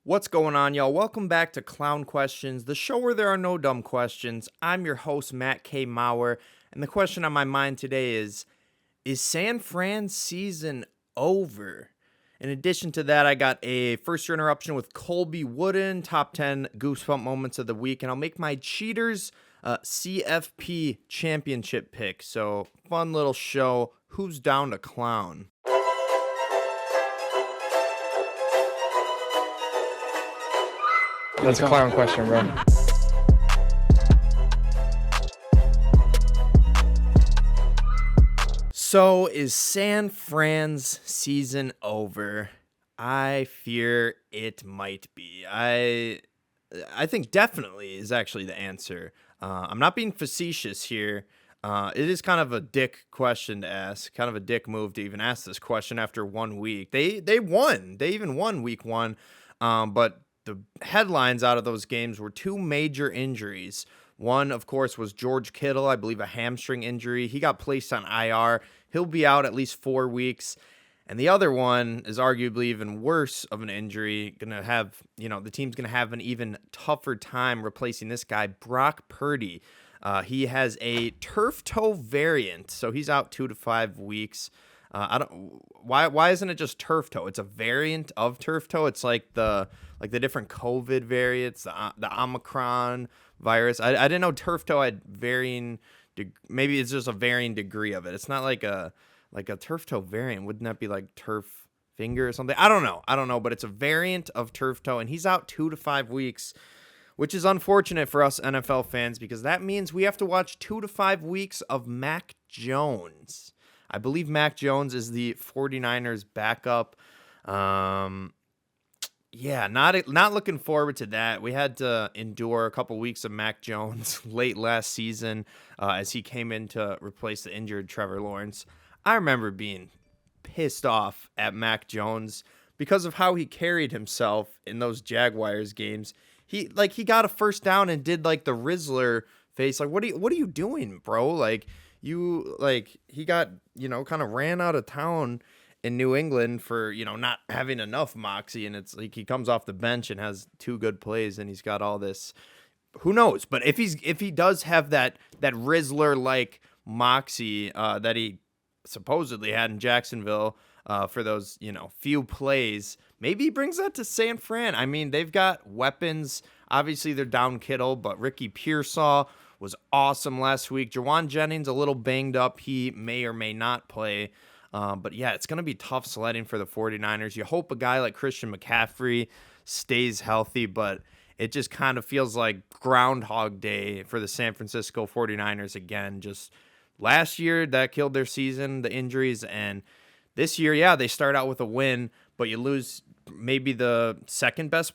What's going on, y'all? Welcome back to Clown Questions, the show where there are no dumb questions. I'm your host, Matt K. Maurer, and the question on my mind today is San Fran season over? In addition to that, I got a first-year interruption with Colby Wooden, top 10 Goosebump moments of the week, and I'll make my Cheaters CFP championship pick. So, fun little show. Who's down to clown? That's a clown question, bro. So, is San Fran's season over? I fear it might be. I think definitely is actually the answer. I'm not being facetious here. It is kind of a dick question to ask, kind of a dick move to even ask this question after 1 week. They won. They even won week one. But the headlines out of those games were two major injuries. One, of course, was George Kittle, I believe a hamstring injury. He got placed on IR. He'll be out at least 4 weeks. And the other one is arguably even worse of an injury. Gonna have, the team's gonna have an even tougher time replacing this guy, Brock Purdy. He has a turf toe variant, so he's out 2 to 5 weeks. Why isn't it just turf toe? It's a variant of turf toe. It's like the different COVID variants, the Omicron virus. I didn't know turf toe had varying. Maybe it's just a varying degree of it. It's not like a turf toe variant. Wouldn't that be like turf finger or something? I don't know, but it's a variant of turf toe, and he's out 2 to 5 weeks, which is unfortunate for us NFL fans because that means we have to watch 2 to 5 weeks of Mac Jones. I believe Mac Jones is the 49ers backup. Yeah, not looking forward to that. We had to endure a couple weeks of Mac Jones late last season as he came in to replace the injured Trevor Lawrence. I remember being pissed off at Mac Jones because of how he carried himself in those Jaguars games. He got a first down and did like the Rizzler face. Like, what are you doing, bro? He got, kind of ran out of town in New England for, not having enough moxie. And it's like he comes off the bench and has 2 good plays and he's got all this. Who knows? But if he does have that Rizzler like moxie that he supposedly had in Jacksonville for those, few plays, maybe he brings that to San Fran. I mean, they've got weapons. Obviously, they're down Kittle, but Ricky Pearsall was awesome last week. Jawan Jennings a little banged up. He may or may not play. But yeah, it's going to be tough sledding for the 49ers. You hope a guy like Christian McCaffrey stays healthy, but it just kind of feels like Groundhog Day for the San Francisco 49ers again. Just last year, that killed their season, the injuries. And this year, yeah, they start out with a win, but you lose maybe the second best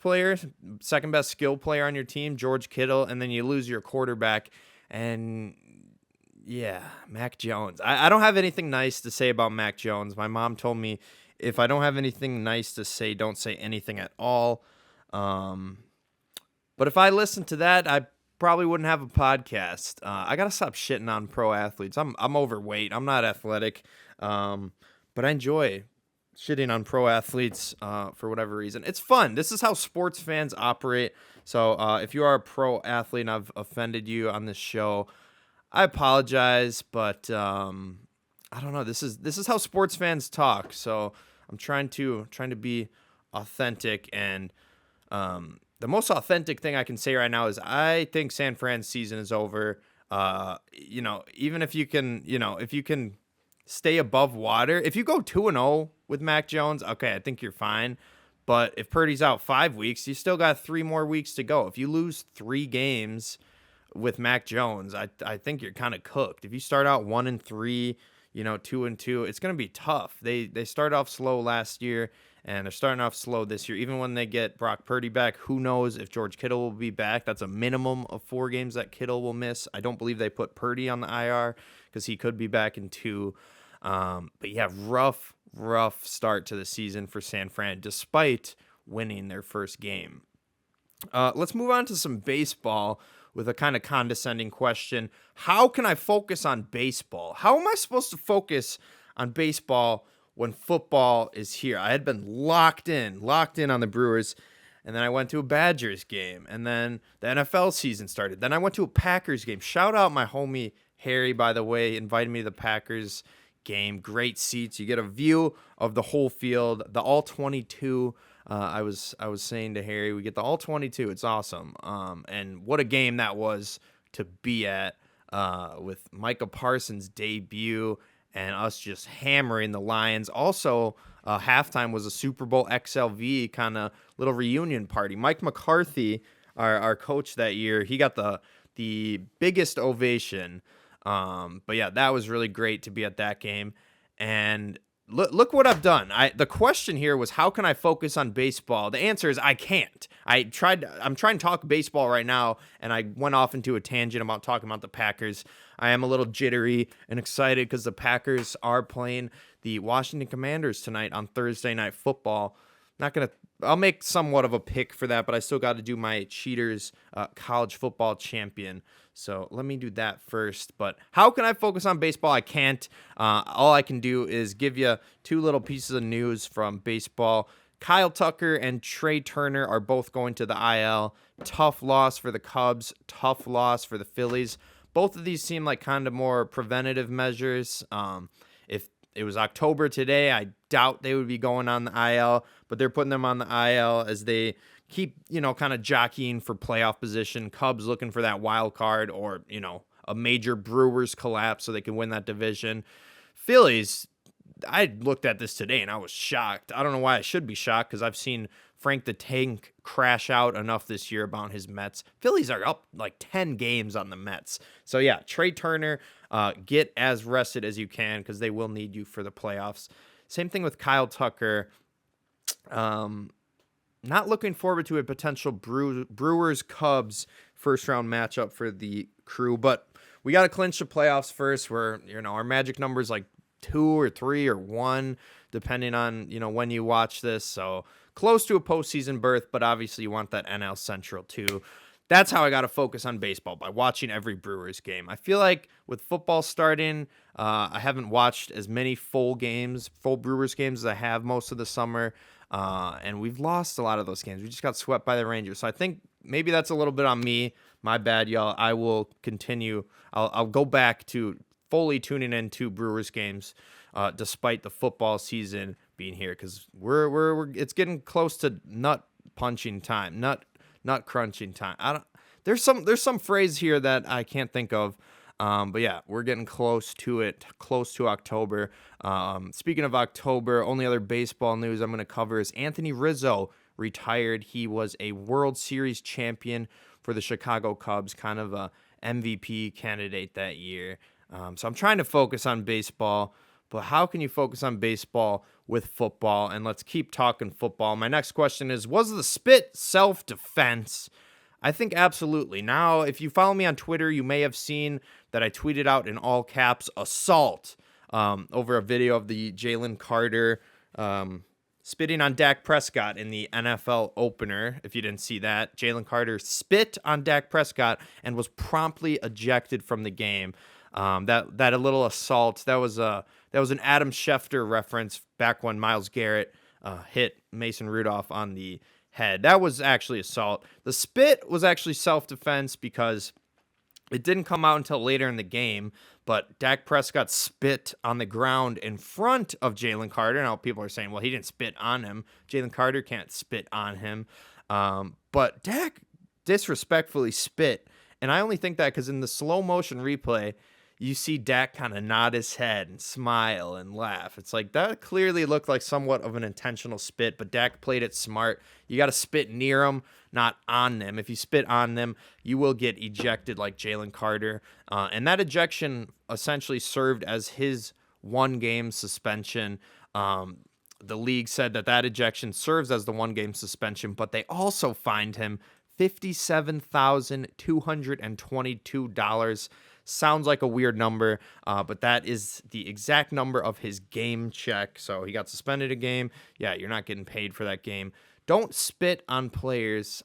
skill player on your team, George Kittle, and then you lose your quarterback. And yeah, Mac Jones. I don't have anything nice to say about Mac Jones. My mom told me if I don't have anything nice to say, don't say anything at all. But if I listened to that, I probably wouldn't have a podcast. I got to stop shitting on pro athletes. I'm overweight. I'm not athletic. But I enjoy shitting on pro athletes for whatever reason. It's fun. This is how sports fans operate. So if you are a pro athlete and I've offended you on this show, I apologize, but I don't know. This is how sports fans talk. So I'm trying to be authentic, and the most authentic thing I can say right now is I think San Fran's season is over. Even if you can stay above water, if you go 2-0 with Mac Jones, okay, I think you're fine. But if Purdy's out 5 weeks, you still got 3 more weeks to go. If you lose 3 games with Mac Jones, I think you're kind of cooked. If you start out 1-3, 2-2, it's going to be tough. They started off slow last year, and they're starting off slow this year. Even when they get Brock Purdy back, who knows if George Kittle will be back. That's a minimum of 4 games that Kittle will miss. I don't believe they put Purdy on the IR because he could be back in 2. But yeah, rough start to the season for San Fran, despite winning their first game. Let's move on to some baseball with a kind of condescending question. How can I focus on baseball? How am I supposed to focus on baseball when football is here? I had been locked in on the Brewers. and then I went to a Badgers game, and then the NFL season started. Then I went to a Packers game. Shout out my homie Harry, by the way, invited me to the Packers game. Great seats. You get a view of the whole field, the all 22. I was saying to Harry, we get the all 22. It's awesome. And what a game that was to be at, with Micah Parsons' debut and us just hammering the Lions. Also, halftime was a Super Bowl XLV kind of little reunion party. Mike McCarthy, our coach that year, he got the biggest ovation. But yeah, that was really great to be at that game. And look what I've done. The question here was, how can I focus on baseball? The answer is I can't. I'm trying to talk baseball right now, and I went off into a tangent about talking about the Packers. I am a little jittery and excited because the Packers are playing the Washington Commanders tonight on Thursday Night Football. I'll make somewhat of a pick for that, but I still got to do my Cheaters college football champion. So let me do that first. But how can I focus on baseball? I can't. All I can do is give you two little pieces of news from baseball. Kyle Tucker and Trey Turner are both going to the IL. Tough loss for the Cubs. Tough loss for the Phillies. Both of these seem like kind of more preventative measures. If it was October today, I doubt they would be going on the IL, but they're putting them on the IL as they keep, kind of jockeying for playoff position. Cubs looking for that wild card, or, a major Brewers collapse so they can win that division. Phillies, I looked at this today and I was shocked. I don't know why I should be shocked, because I've seen Frank the Tank crash out enough this year about his Mets. Phillies are up like 10 games on the Mets. So yeah, Trey Turner, get as rested as you can, because they will need you for the playoffs. Same thing with Kyle Tucker. Not looking forward to a potential Brewers-Cubs first-round matchup for the Crew, but we got to clinch the playoffs first. Where our magic number is like 2 or 3 or 1, depending on when you watch this. So close to a postseason berth, but obviously you want that NL Central too. That's how I got to focus on baseball, by watching every Brewers game. I feel like with football starting, I haven't watched as many full Brewers games as I have most of the summer. And we've lost a lot of those games. We just got swept by the Rangers. So I think maybe that's a little bit on me. My bad, y'all. I will continue. I'll go back to fully tuning into Brewers games, despite the football season being here, because it's getting close to nut punching time, nut crunching time. There's some phrase here that I can't think of. But yeah, we're getting close to it, close to October. Speaking of October, only other baseball news I'm going to cover is Anthony Rizzo retired. He was a World Series champion for the Chicago Cubs, kind of a MVP candidate that year. So I'm trying to focus on baseball, but how can you focus on baseball with football? And let's keep talking football. My next question is, was the spit self-defense? I think absolutely. Now, if you follow me on Twitter, you may have seen that I tweeted out in all caps, assault, over a video of the Jalen Carter spitting on Dak Prescott in the NFL opener. If you didn't see that, Jalen Carter spit on Dak Prescott and was promptly ejected from the game. That a little assault, that was an Adam Schefter reference back when Myles Garrett hit Mason Rudolph on the head. That was actually assault. The spit was actually self-defense, because it didn't come out until later in the game, but Dak Prescott spit on the ground in front of Jalen Carter. Now people are saying, well, he didn't spit on him. Jalen Carter can't spit on him. But Dak disrespectfully spit. And I only think that because in the slow motion replay, you see Dak kind of nod his head and smile and laugh. It's like, that clearly looked like somewhat of an intentional spit, but Dak played it smart. You got to spit near them, not on them. If you spit on them, you will get ejected like Jalen Carter. And that ejection essentially served as his 1-game suspension. The league said that ejection serves as the 1-game suspension, but they also fined him $57,222. Sounds like a weird number, but that is the exact number of his game check. So he got suspended a game. Yeah, you're not getting paid for that game. Don't spit on players.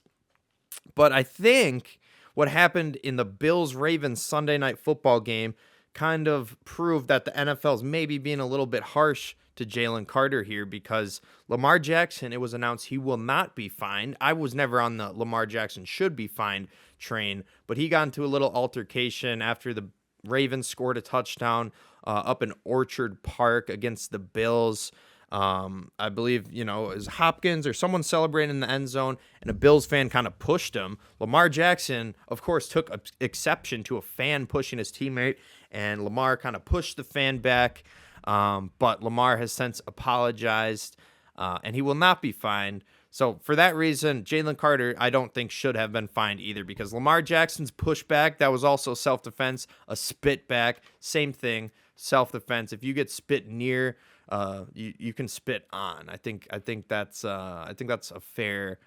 But I think what happened in the Bills-Ravens Sunday Night Football game kind of prove that the NFL's maybe being a little bit harsh to Jalen Carter here, because Lamar Jackson, it was announced he will not be fined. I was never on the Lamar Jackson should be fined train, but he got into a little altercation after the Ravens scored a touchdown up in Orchard Park against the Bills. I believe, it was Hopkins or someone celebrating in the end zone, and a Bills fan kind of pushed him. Lamar Jackson, of course, took exception to a fan pushing his teammate, and Lamar kind of pushed the fan back. But Lamar has since apologized, and he will not be fined. So for that reason, Jalen Carter, I don't think should have been fined either, because Lamar Jackson's pushback, that was also self-defense. A spit back, same thing, self-defense. If you get spit near, you can spit on. I think that's a fair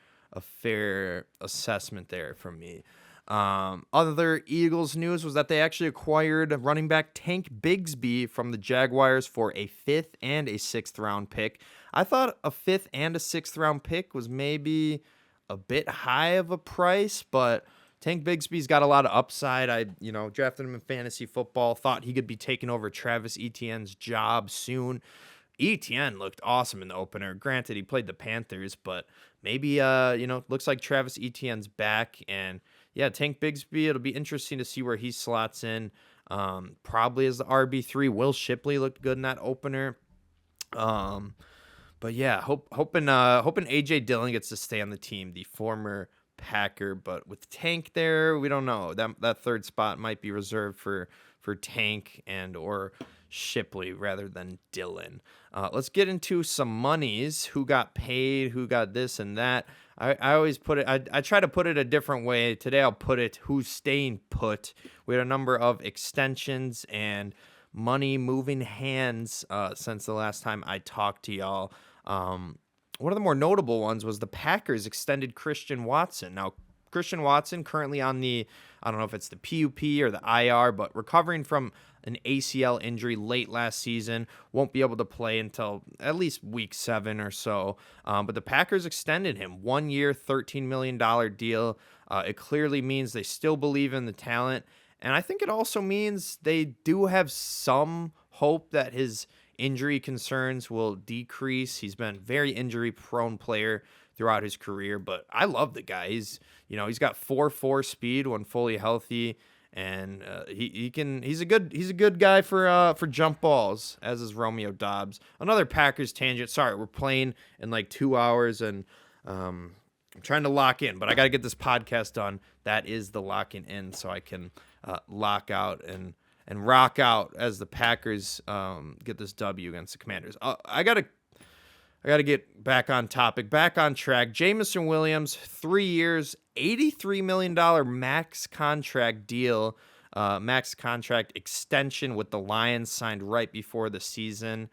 assessment there from me. Other Eagles news was that they actually acquired running back Tank Bigsby from the Jaguars for a 5th and a 6th round pick. I thought a 5th and a 6th round pick was maybe a bit high of a price, but Tank Bigsby's got a lot of upside. I drafted him in fantasy football, thought he could be taking over Travis Etienne's job soon. Etienne looked awesome in the opener. Granted, he played the Panthers, but maybe, looks like Travis Etienne's back. And yeah, Tank Bigsby, it'll be interesting to see where he slots in. Probably as the RB3. Will Shipley looked good in that opener. But yeah, hoping AJ Dillon gets to stay on the team, the former Packer. But with Tank there, we don't know. That third spot might be reserved for Tank and or Shipley rather than Dillon. Let's get into some monies. Who got paid? Who got this and that? I always put it. I try to put it a different way. Today I'll put it who's staying put. We had a number of extensions and money moving hands since the last time I talked to y'all. One of the more notable ones was the Packers extended Christian Watson. Now, Christian Watson currently on the, I don't know if it's the PUP or the IR, but recovering from an ACL injury late last season, won't be able to play until at least week 7 or so. But the Packers extended him 1 year, $13 million deal. It clearly means they still believe in the talent. And I think it also means they do have some hope that his injury concerns will decrease. He's been a very injury prone player throughout his career, but I love the guy. He's got 4.4 speed when fully healthy, and he's a good guy for jump balls, as is Romeo Doubs. Another Packers tangent. Sorry, we're playing in like 2 hours, and I'm trying to lock in, but I got to get this podcast done. That is the locking in, so I can lock out and rock out as the Packers get this W against the Commanders. I gotta get back on topic, back on track. Jameson Williams, 3 years, $83 million max contract deal, max contract extension with the Lions, signed right before the season.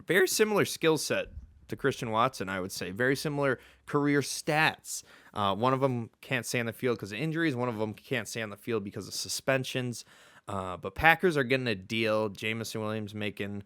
Very similar skill set to Christian Watson, I would say. Very similar career stats. One of them can't stay on the field because of injuries. One of them can't stay on the field because of suspensions. But Packers are getting a deal. Jameson Williams making,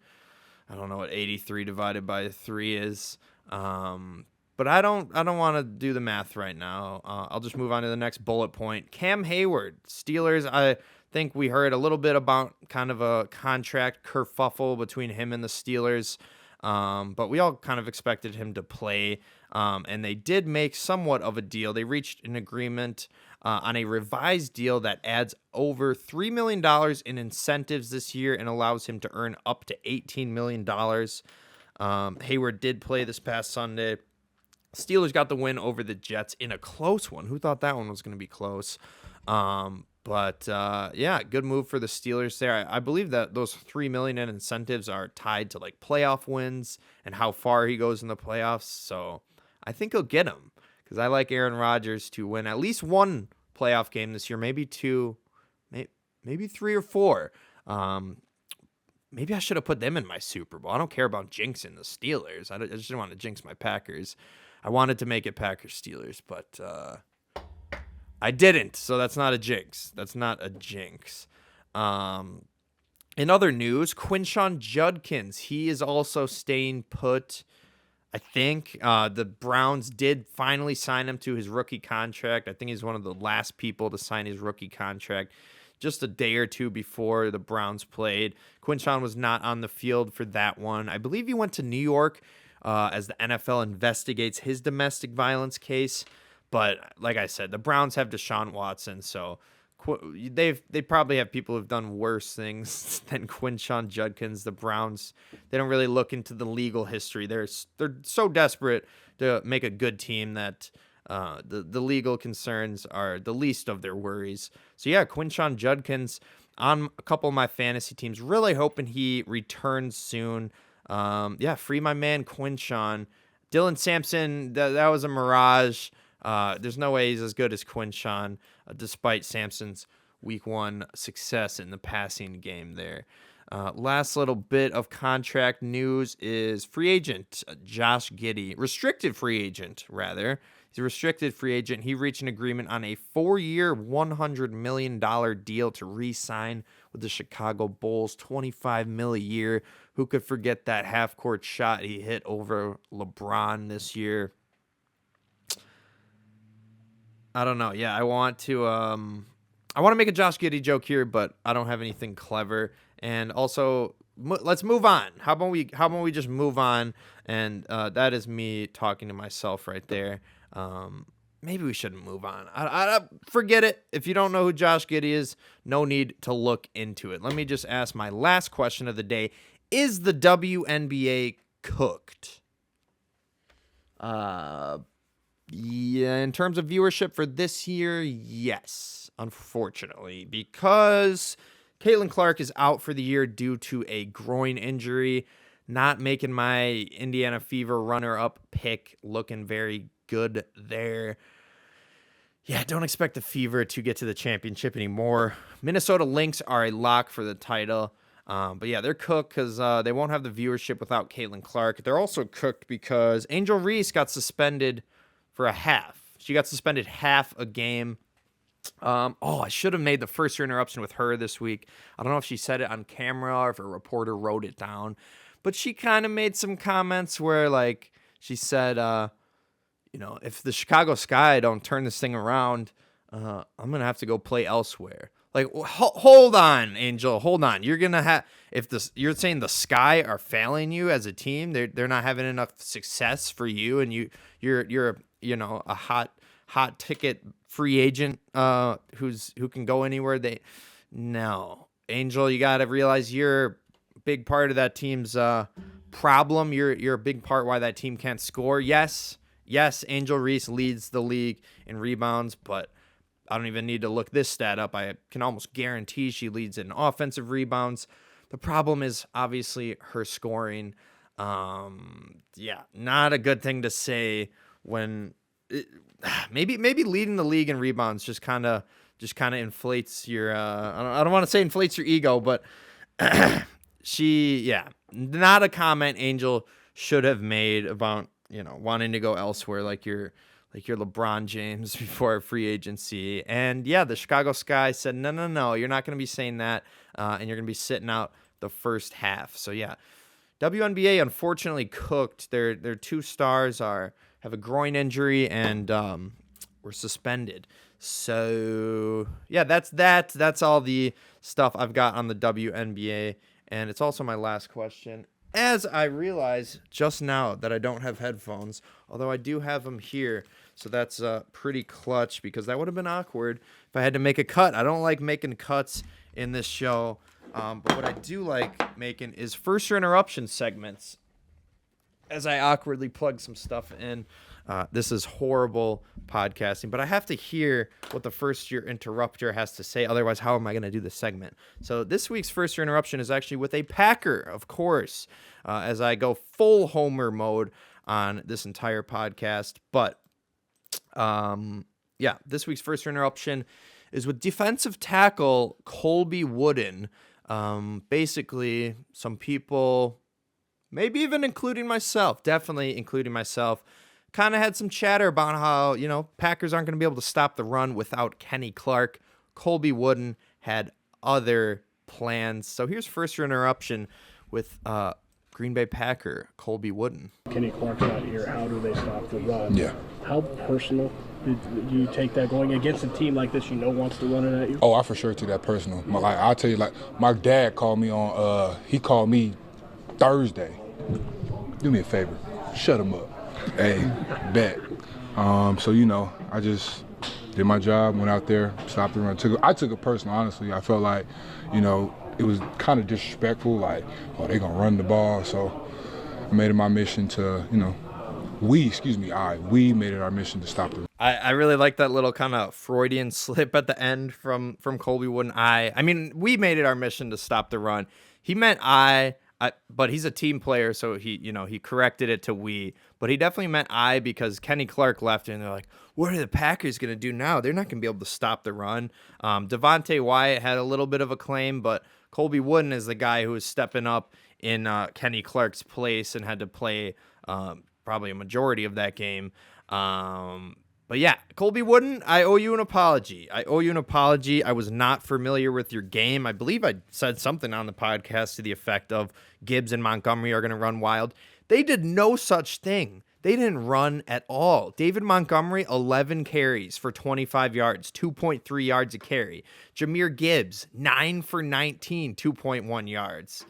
I don't know what 83 divided by 3 is. But I don't want to do the math right now. I'll just move on to the next bullet point. Cam Hayward, Steelers. I think we heard a little bit about kind of a contract kerfuffle between him and the Steelers. But we all kind of expected him to play. And they did make somewhat of a deal. They reached an agreement on a revised deal that adds over $3 million in incentives this year and allows him to earn up to $18 million. Hayward did play this past Sunday. Steelers got the win over the Jets in a close one. Who thought that one was going to be close? But good move for the Steelers there. I believe that those $3 million in incentives are tied to like playoff wins and how far he goes in the playoffs. So I think he'll get them, because I like Aaron Rodgers to win at least one playoff game this year, maybe 2, maybe 3 or 4. Maybe I should have put them in my Super Bowl. I don't care about jinxing the Steelers. I just didn't want to jinx my Packers. I wanted to make it Packers-Steelers, but I didn't, so that's not a jinx. In other news, Quinshon Judkins, he is also staying put. I think the Browns did finally sign him to his rookie contract. I think he's one of the last people to sign his rookie contract. just a day or two before the Browns played. Quinshon was not on the field for that one. I believe he went to New York as the NFL investigates his domestic violence case. But like I said, the Browns have Deshaun Watson, so they probably have people who've done worse things than Quinshon Judkins. The Browns, they don't really look into the legal history. They're so desperate to make a good team that the legal concerns are the least of their worries. So yeah, Quinshon Judkins on a couple of my fantasy teams. Really hoping he returns soon. Free my man Quinshon. Dylan Sampson, that was a mirage. There's no way he's as good as Quinshon, despite Sampson's week 1 success in the passing game there. Last little bit of contract news is free agent Josh Giddey, restricted free agent, rather. He's a restricted free agent. He reached an agreement on a 4-year, $100 million deal to re-sign with the Chicago Bulls, $25 million a year. Who could forget that half-court shot he hit over LeBron this year? I don't know. Yeah, I want to make a Josh Giddey joke here, but I don't have anything clever. And also, let's move on. How about we just move on? And that is me talking to myself right there. Maybe we shouldn't move on. I forget it. If you don't know who Josh Giddey is, no need to look into it. Let me just ask my last question of the day. Is the WNBA cooked? Yeah, in terms of viewership for this year, yes, unfortunately, because Caitlin Clark is out for the year due to a groin injury, not making my Indiana Fever runner-up pick looking very good there. Yeah, don't expect the Fever to get to the championship anymore. Minnesota Lynx are a lock for the title. But yeah, they're cooked because they won't have the viewership without Caitlin Clark. They're also cooked because Angel Reese got suspended for a half. She got suspended half a game. I should have made the first interruption with her this week. I don't know if she said it on camera or if a reporter wrote it down. But she kind of made some comments where, like, she said, if the Chicago Sky don't turn this thing around, I'm going to have to go play elsewhere. Like, hold on, Angel, hold on. You're going to have, you're saying the Sky are failing you as a team, they're not having enough success for you, and you're a hot ticket free agent who can go anywhere. No, Angel, you got to realize you're a big part of that team's problem. You're a big part why that team can't score. Yes, Angel Reese leads the league in rebounds, but I don't even need to look this stat up. I can almost guarantee she leads in offensive rebounds. The problem is obviously her scoring. Not a good thing to say when maybe leading the league in rebounds just kind of inflates your I don't want to say inflates your ego, but not a comment Angel should have made about wanting to go elsewhere like you're LeBron James before free agency. And yeah, the Chicago Sky said, no, you're not going to be saying that. And you're going to be sitting out the first half. So yeah, WNBA unfortunately cooked. Their 2 stars have a groin injury and were suspended. So yeah, that's all the stuff I've got on the WNBA. And it's also my last question. As I realize just now that I don't have headphones, although I do have them here, so that's pretty clutch because that would have been awkward if I had to make a cut. I don't like making cuts in this show, but what I do like making is first year interruption segments as I awkwardly plug some stuff in. This is horrible podcasting, but I have to hear what the first year interrupter has to say. Otherwise, how am I going to do the segment? So this week's first year interruption is actually with a Packer, of course, as I go full homer mode on this entire podcast. But this week's first year interruption is with defensive tackle Colby Wooden. Basically, some people, maybe even including myself, definitely including myself, kind of had some chatter about how, Packers aren't going to be able to stop the run without Kenny Clark. Colby Wooden had other plans. So here's first year interruption with Green Bay Packer Colby Wooden. Kenny Clark's not here. How do they stop the run? Yeah. How personal Do you take that going against a team like this wants to run it at you? Oh, I for sure took that personal. I'll tell you, my dad called me on, he called me Thursday. Do me a favor, shut him up. Hey, bet. So, I just did my job, went out there, stopped the run. I took it personal, honestly. I felt like, it was kind of disrespectful, like, oh, they gonna run the ball. So I made it my mission to, we made it our mission to stop the run. I really like that little kind of Freudian slip at the end from Colby Wooden. I mean, we made it our mission to stop the run. He meant but he's a team player, so he corrected it to we. But he definitely meant I, because Kenny Clark left, and they're like, what are the Packers going to do now? They're not going to be able to stop the run. Devontae Wyatt had a little bit of a claim, but Colby Wooden is the guy who is stepping up in Kenny Clark's place and had to play probably a majority of that game. But yeah, Colby Wooden, I owe you an apology. I was not familiar with your game. I believe I said something on the podcast to the effect of Gibbs and Montgomery are going to run wild. They did no such thing. They didn't run at all. David Montgomery, 11 carries for 25 yards, 2.3 yards a carry. Jahmyr Gibbs, 9 for 19, 2.1 yards.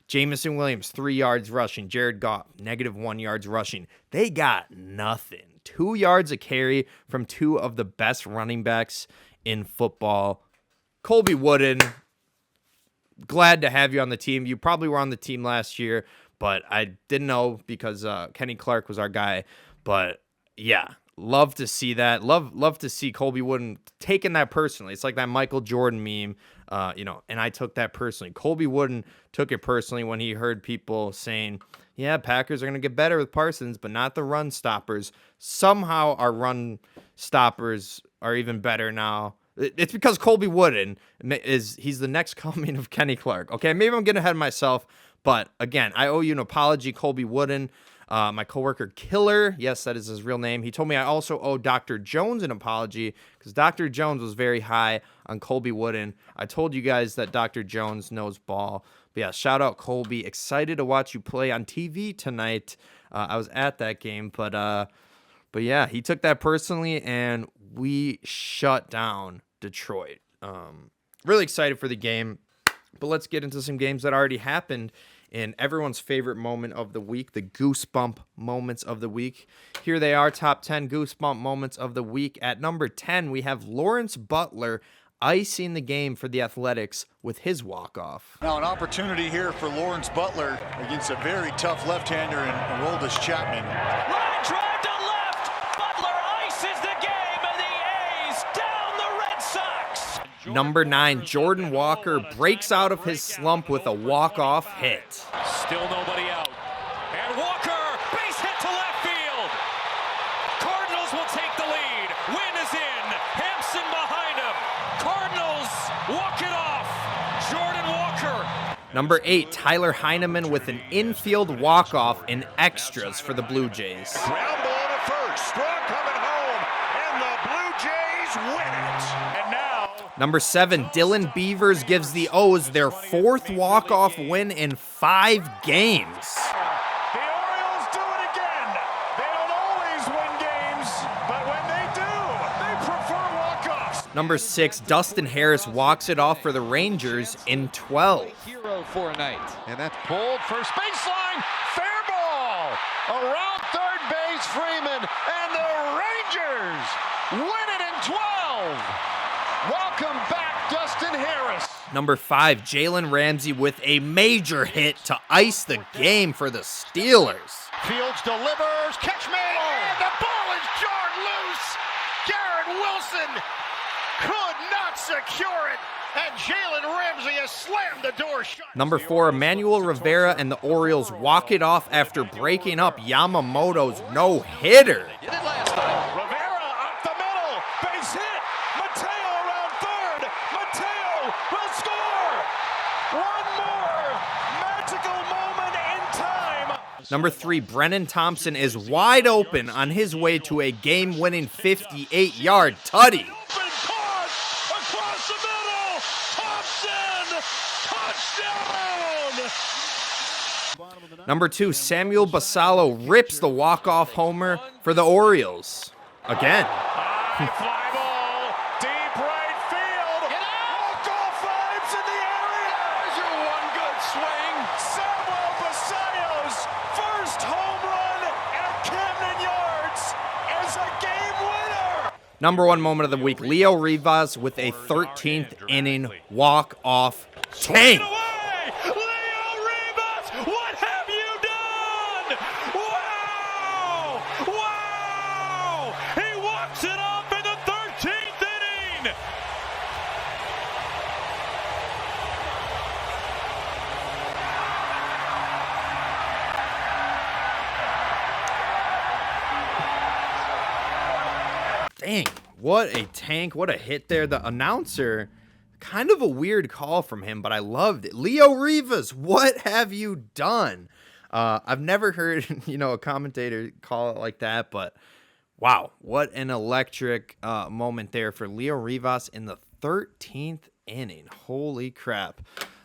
Jamison Williams, 3 yards rushing. Jared Goff, -1 yards rushing. They got nothing. 2 yards a carry from two of the best running backs in football. Colby Wooden, glad to have you on the team. You probably were on the team last year, but I didn't know because Kenny Clark was our guy. But yeah, love to see that. Love to see Colby Wooden taking that personally. It's like that Michael Jordan meme, and I took that personally. Colby Wooden took it personally when he heard people saying, yeah, Packers are going to get better with Parsons, but not the run stoppers. Somehow our run stoppers are even better now. It's because Colby Wooden he's the next coming of Kenny Clark. Okay, maybe I'm getting ahead of myself, but again, I owe you an apology, Colby Wooden. My coworker Killer, yes, that is his real name. He told me I also owe Dr. Jones an apology because Dr. Jones was very high on Colby Wooden. I told you guys that Dr. Jones knows ball. But yeah, shout out Colby. Excited to watch you play on TV tonight. I was at that game, but yeah, he took that personally, and we shut down Detroit. Really excited for the game, but let's get into some games that already happened. And everyone's favorite moment of the week, the Goosebump moments of the week. Here they are, top 10 Goosebump moments of the week. At number 10, we have Lawrence Butler icing the game for the Athletics with his walk-off. Now an opportunity here for Lawrence Butler against a very tough left-hander in Aroldis Chapman. Line drive to left. Butler ices the game, and the A's down the Red Sox. Number 9, Jordan Walker breaks out of his slump with a walk-off hit. Still nobody out. And Walker, base hit to left field. Cardinals will take the lead. Win is in. Hampson behind him. Cardinals walk it off. Jordan Walker. Number 8, Tyler Heineman with an infield walk-off in extras for the Blue Jays. Ground ball to first. Strong coming home. And the Blue Jays win it. And now Number 7, Dylan Beavers gives the O's their 4th walk-off win in 5 games. the Orioles do it again. They don't always win games, but when they do, they prefer walk-offs. Number 6, Dustin Harris walks it off for the Rangers in 12. Hero for a night. And that's pulled first baseline. Fair ball. Around third base, Freeman. And the Rangers win it in 12. Welcome back, Dustin Harris. Number 5, Jalen Ramsey with a major hit to ice the game for the Steelers. Fields delivers. Catch me. And the ball is jarred loose. Garrett Wilson could not secure it. And Jalen Ramsey has slammed the door shut. Number 4, Emmanuel Rivera and the Orioles walk it off after breaking up Yamamoto's no-hitter. Did it last time. Rivera up the middle. Base hit. Mateo around third. Mateo will score. One more magical moment in time. Number 3, Brennan Thompson is wide open on his way to a game-winning 58-yard tutty. Open caught across the middle. Thompson. Touchdown. Number 2, Samuel Basallo rips the walk-off homer for the Orioles. Again. High fly ball, deep right field. Walk-off vibes in the area. There's your one good swing. Samuel Basallos, first home run at Camden Yards is a game winner. Number one moment of the week, Leo Rivas with a 13th inning walk-off tank. Leo Rivas, what have you done? Wow! Wow! He walks it off in the 13th inning. Dang, what a tank, what a hit there. The announcer, kind of a weird call from him, but I loved it. Leo Rivas, what have you done? I've never heard, a commentator call it like that, but wow, what an electric moment there for Leo Rivas in the 13th inning. Holy crap.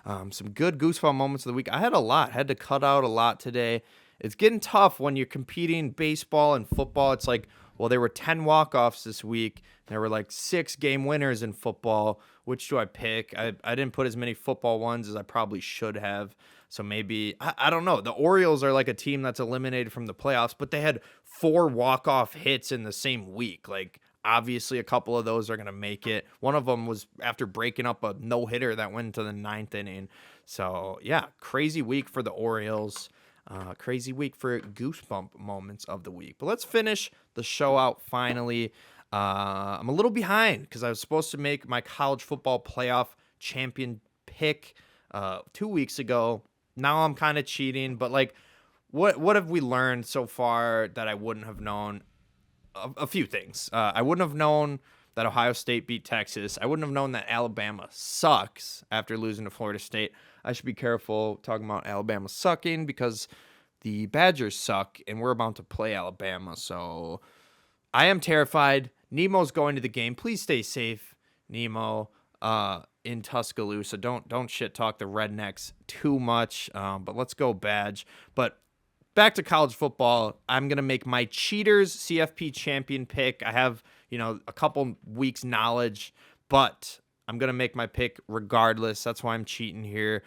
Some good Goosebump moments of the week. I had a lot, had to cut out a lot today. It's getting tough when you're competing baseball and football. It's like, well, there were 10 walk-offs this week. There were like 6 game winners in football. Which do I pick? I didn't put as many football ones as I probably should have. So maybe, I don't know. The Orioles are like a team that's eliminated from the playoffs, but they had 4 walk-off hits in the same week. Like, obviously a couple of those are going to make it. One of them was after breaking up a no-hitter that went to the 9th inning. So, yeah, crazy week for the Orioles. Crazy week for Goosebump moments of the week. But let's finish the show out finally. I'm a little behind because I was supposed to make my college football playoff champion pick 2 weeks ago. Now I'm kind of cheating, but like, what have we learned so far that I wouldn't have known? A few things. I wouldn't have known that Ohio State beat Texas. I wouldn't have known that Alabama sucks after losing to Florida State. I should be careful talking about Alabama sucking because the Badgers suck and we're about to play Alabama. So I am terrified. Nemo's going to the game. Please stay safe, Nemo, in Tuscaloosa. Don't shit talk the Rednecks too much. But let's go Badge. But back to college football. I'm going to make my Cheaters CFP champion pick. I have, a couple weeks knowledge, but I'm going to make my pick regardless. That's why I'm cheating here.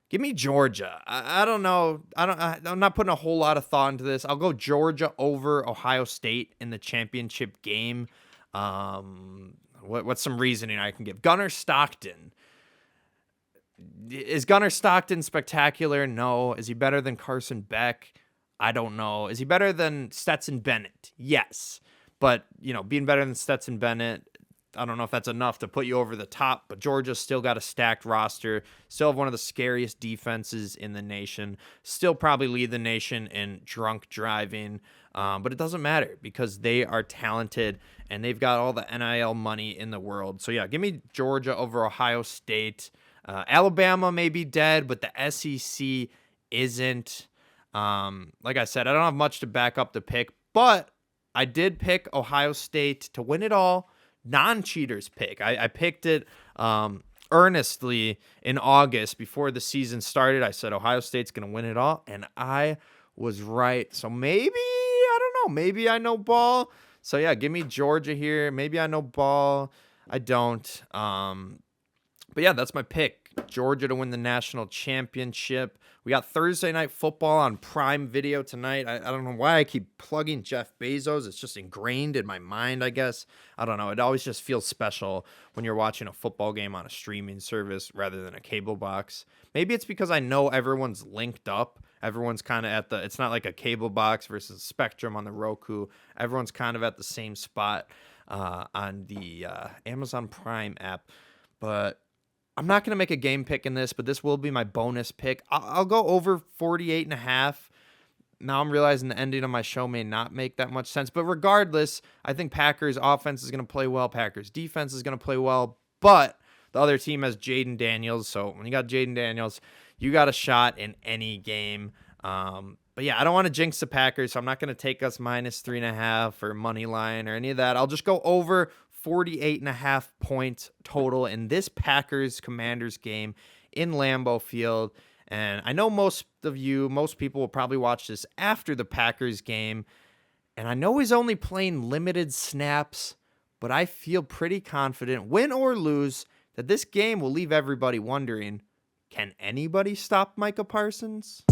Give me Georgia. I don't know. I'm not putting a whole lot of thought into this. I'll go Georgia over Ohio State in the championship game. What's some reasoning I can give? Gunnar Stockton. Is Gunnar Stockton spectacular? No. Is he better than Carson Beck? I don't know. Is he better than Stetson Bennett? Yes. But, being better than Stetson Bennett, I don't know if that's enough to put you over the top, but Georgia's still got a stacked roster, still have one of the scariest defenses in the nation, still probably lead the nation in drunk driving, but it doesn't matter because they are talented and they've got all the NIL money in the world. So, yeah, give me Georgia over Ohio State. Alabama may be dead, but the SEC isn't. Like I said, I don't have much to back up the pick, but I did pick Ohio State to win it all. Non-cheaters pick. I picked it earnestly in August before the season started. I said Ohio State's going to win it all, and I was right. So maybe, I don't know, maybe I know ball. So yeah, give me Georgia here. Maybe I know ball. I don't. But yeah, that's my pick. Georgia to win the national championship. We got Thursday night football on Prime Video tonight. I don't know why I keep plugging Jeff Bezos. It's just ingrained in my mind, I guess. I don't know. It always just feels special when you're watching a football game on a streaming service rather than a cable box. Maybe it's because I know everyone's linked up. Everyone's kind of at it's not like a cable box versus Spectrum on the Roku. Everyone's kind of at the same spot on the Amazon Prime app. But I'm not going to make a game pick in this, but this will be my bonus pick. I'll go over 48.5. Now I'm realizing the ending of my show may not make that much sense. But regardless, I think Packers offense is going to play well. Packers defense is going to play well. But the other team has Jaden Daniels. So when you got Jaden Daniels, you got a shot in any game. But yeah, I don't want to jinx the Packers, so I'm not going to take us minus 3.5 or money line or any of that. I'll just go over 48.5 points total in this Packers-Commanders game in Lambeau Field. And I know most people will probably watch this after the Packers game. And I know he's only playing limited snaps, but I feel pretty confident, win or lose, that this game will leave everybody wondering, can anybody stop Micah Parsons?